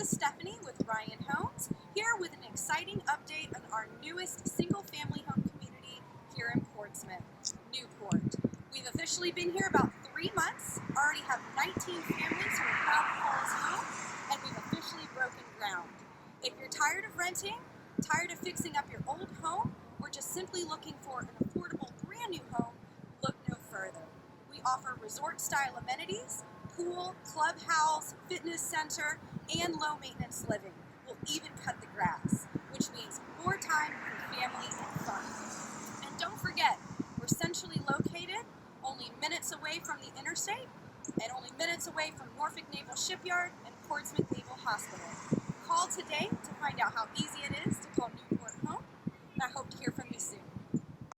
is Stephanie with Ryan Homes, here with an exciting update on our newest single-family home community here in Portsmouth, Newport. We've officially been here about 3 months, already have 19 families who are proud to call us home, and we've officially broken ground. If you're tired of renting, tired of fixing up your old home, or just simply looking for an affordable brand new home, look no further. We offer resort-style amenities, pool, clubhouse, fitness center, and low-maintenance living. We'll even cut the grass, which means more time for family and fun. And don't forget, we're centrally located, only minutes away from the interstate, and only minutes away from Norfolk Naval Shipyard and Portsmouth Naval Hospital. Call today to find out how easy it is to call Newport home, and I hope to hear from